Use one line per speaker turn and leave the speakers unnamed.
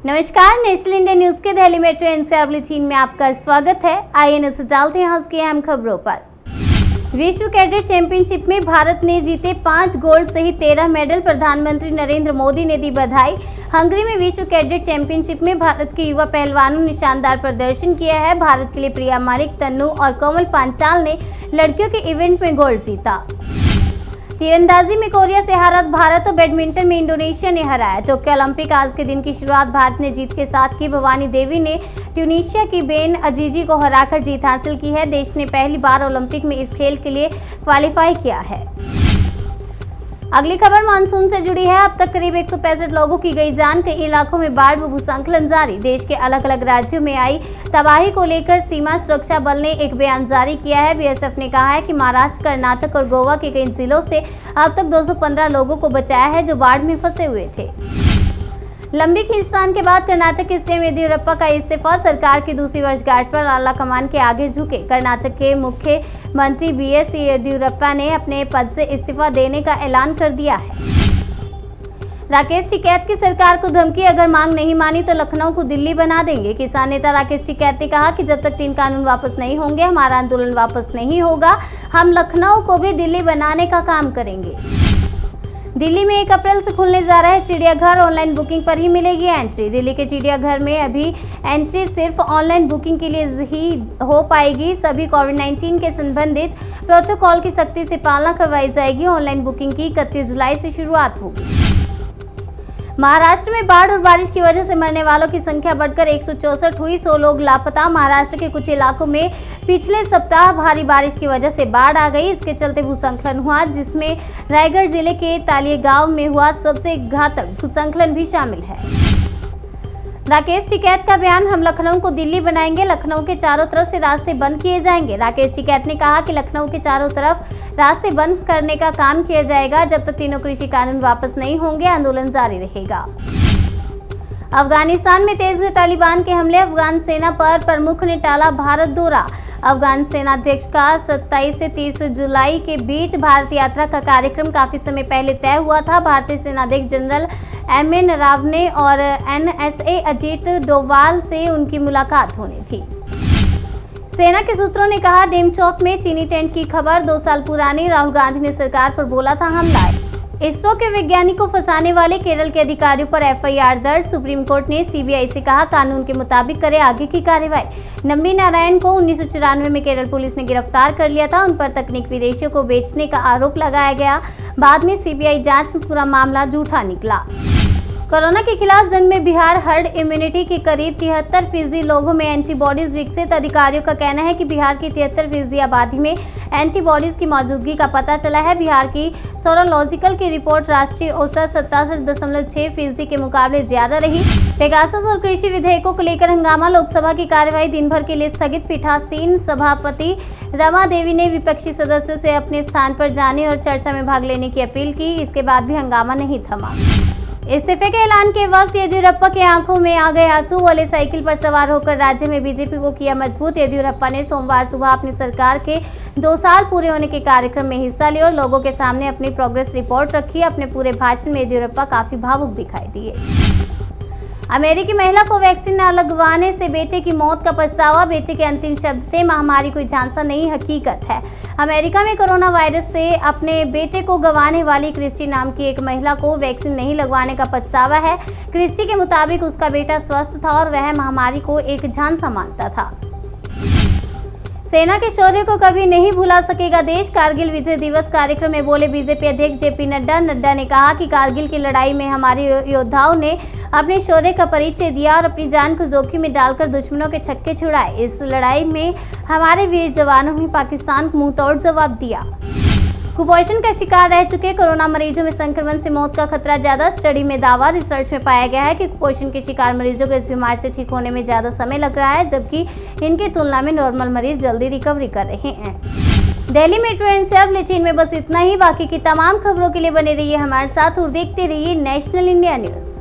नमस्कार, national India news के Delhi metro NCR bulletin में आपका स्वागत है। आइए नजर डालते हैं आज की अहम खबरों पर। विश्व कैडेट चैंपियनशिप में भारत ने जीते 5 गोल्ड सहित 13 मेडल। प्रधानमंत्री नरेंद्र मोदी ने दी बधाई। हंगरी में विश्व कैडेट चैंपियनशिप में भारत के युवा पहलवानों ने शानदार प्रदर्शन किया है। भारत के लिए प्रिया मालिक, तन्नू और कोमल पांचाल ने लड़कियों के इवेंट में गोल्ड जीता। तीरंदाजी में कोरिया से हारा भारत। बैडमिंटन में इंडोनेशिया ने हराया। टोक्यो ओलंपिक आज के दिन की शुरुआत भारत ने जीत के साथ की। भवानी देवी ने ट्यूनीशिया की बेन अजीजी को हराकर जीत हासिल की है। देश ने पहली बार ओलंपिक में इस खेल के लिए क्वालिफाई किया है। अगली खबर मानसून से जुड़ी है। अब तक करीब 165 लोगों की गई जान। कई इलाकों में बाढ़ व भूस्खलन जारी। देश के अलग अलग राज्यों में आई तबाही को लेकर सीमा सुरक्षा बल ने एक बयान जारी किया है। बीएसएफ ने कहा है कि महाराष्ट्र, कर्नाटक और गोवा के कई जिलों से अब तक 215 लोगों को बचाया है जो बाढ़ में फंसे हुए थे। लंबी खींचतान के बाद कर्नाटक के सीएम येदियुरप्पा का इस्तीफा। सरकार की दूसरी वर्षगांठ पर आला कमान के आगे झुके। कर्नाटक के मुख्यमंत्री बीएस येदियुरप्पा ने अपने पद से इस्तीफा देने का ऐलान कर दिया है। राकेश टिकैत की सरकार को धमकी, अगर मांग नहीं मानी तो लखनऊ को दिल्ली बना देंगे। किसान नेता राकेश टिकैत ने कहा कि जब तक 3 कानून वापस नहीं होंगे हमारा आंदोलन वापस नहीं होगा। हम लखनऊ को भी दिल्ली बनाने का काम करेंगे। दिल्ली में 1 अप्रैल से खुलने जा रहा है चिड़ियाघर। ऑनलाइन बुकिंग पर ही मिलेगी एंट्री। दिल्ली के चिड़ियाघर में अभी एंट्री सिर्फ ऑनलाइन बुकिंग के लिए ही हो पाएगी। सभी कोविड-19 के संबंधित प्रोटोकॉल की सख्ती से पालना करवाई जाएगी। ऑनलाइन बुकिंग की 31 जुलाई से शुरुआत होगी। महाराष्ट्र में बाढ़ और बारिश की वजह से मरने वालों की संख्या बढ़कर 164 हुई। 100 लोग लापता। महाराष्ट्र के कुछ इलाकों में पिछले सप्ताह भारी बारिश की वजह से बाढ़ आ गई। इसके चलते भूस्खलन हुआ, जिसमें रायगढ़ जिले के तालियगांव में हुआ सबसे घातक भूस्खलन भी शामिल है। राकेश टिकैत का बयान, हम लखनऊ को दिल्ली बनाएंगे। लखनऊ के चारों तरफ से रास्ते बंद किए जाएंगे। राकेश टिकैत ने कहा कि लखनऊ के चारों तरफ रास्ते बंद करने का काम किया जाएगा। जब तक तीनों कृषि कानून वापस नहीं होंगे आंदोलन जारी रहेगा। अफगानिस्तान में तेज हुए तालिबान के हमले। अफगान सेना पर प्रमुख ने टाला भारत दौरा। अफगान सेनाध्यक्ष का 27 से 30 जुलाई के बीच भारत यात्रा का कार्यक्रम काफी समय पहले तय हुआ था। भारतीय सेनाध्यक्ष जनरल एमए नरावने और एनएसए अजीत डोवाल से उनकी मुलाकात होनी थी। सेना के सूत्रों ने कहा, डेम चौक में चीनी टेंट की खबर 2 साल पुरानी। राहुल गांधी ने सरकार पर बोला था हमला। इसरो के वैज्ञानिक को फंसाने वाले केरल के अधिकारियों पर एफआईआर दर्ज। सुप्रीम कोर्ट ने सीबीआई से कहा, कानून के मुताबिक करे आगे की कार्रवाई। नंबी नारायण को 1994 में केरल पुलिस ने गिरफ्तार कर लिया था। उन पर तकनीक विदेशियों को बेचने का आरोप लगाया गया। बाद में सीबीआई जांच में पूरा मामला झूठा निकला। कोरोना के खिलाफ जंग में बिहार हर्ड इम्यूनिटी के करीब 73% लोगों में एंटीबॉडीज विकसित। अधिकारियों का कहना है कि बिहार की 73% आबादी में एंटीबॉडीज की मौजूदगी का पता चला है। बिहार की सेरोलॉजिकल की रिपोर्ट राष्ट्रीय औसत 67.6% के मुकाबले ज्यादा रही। पेगासस और कृषि विधेयकों को लेकर हंगामा। लोकसभा की कार्यवाही दिन भर के लिए स्थगित। पीठासीन सभापति रमा देवी ने विपक्षी सदस्यों से अपने स्थान पर जाने और चर्चा में भाग लेने की अपील की। इसके बाद भी हंगामा नहीं थमा। इस्तीफे के ऐलान के वक्त येदियुरप्पा के आंखों में आ गए आंसू। वाले साइकिल पर सवार होकर राज्य में बीजेपी को किया मजबूत। येदियुरप्पा ने सोमवार सुबह अपनी सरकार के 2 साल पूरे होने के कार्यक्रम में हिस्सा लिया और लोगों के सामने अपनी प्रोग्रेस रिपोर्ट रखी। अपने पूरे भाषण में येदियुरप्पा काफी भावुक दिखाई दिए। अमेरिकी महिला को वैक्सीन न लगवाने से बेटे की मौत का पछतावा। बेटे के अंतिम शब्द थे, महामारी कोई झांसा नहीं, हकीकत है। अमेरिका में कोरोना वायरस से अपने बेटे को गंवाने वाली क्रिस्टी नाम की एक महिला को वैक्सीन नहीं लगवाने का पछतावा है। क्रिस्टी के मुताबिक उसका बेटा स्वस्थ था और वह महामारी को एक झांसा मानता था। सेना के शौर्य को कभी नहीं भुला सकेगा देश। कारगिल विजय दिवस कार्यक्रम में बोले बीजेपी अध्यक्ष जेपी नड्डा। नड्डा ने कहा कि कारगिल की लड़ाई में हमारे योद्धाओं ने अपने शौर्य का परिचय दिया और अपनी जान को जोखिम में डालकर दुश्मनों के छक्के छुड़ाए। इस लड़ाई में हमारे वीर जवानों ने पाकिस्तान को मुंहतोड़ जवाब दिया। कुपोषण का शिकार रह चुके कोरोना मरीजों में संक्रमण से मौत का खतरा ज्यादा। स्टडी में दावा, रिसर्च में पाया गया है कि कुपोषण के शिकार मरीजों को इस बीमारी से ठीक होने में ज्यादा समय लग रहा है, जबकि इनकी तुलना में नॉर्मल मरीज जल्दी रिकवरी कर रहे हैं। दिल्ली मेट्रो एनसीआर बुलेटिन में बस इतना ही। बाकी की तमाम खबरों के लिए बने रहिए हमारे साथ और देखते रहिए नेशनल इंडिया न्यूज।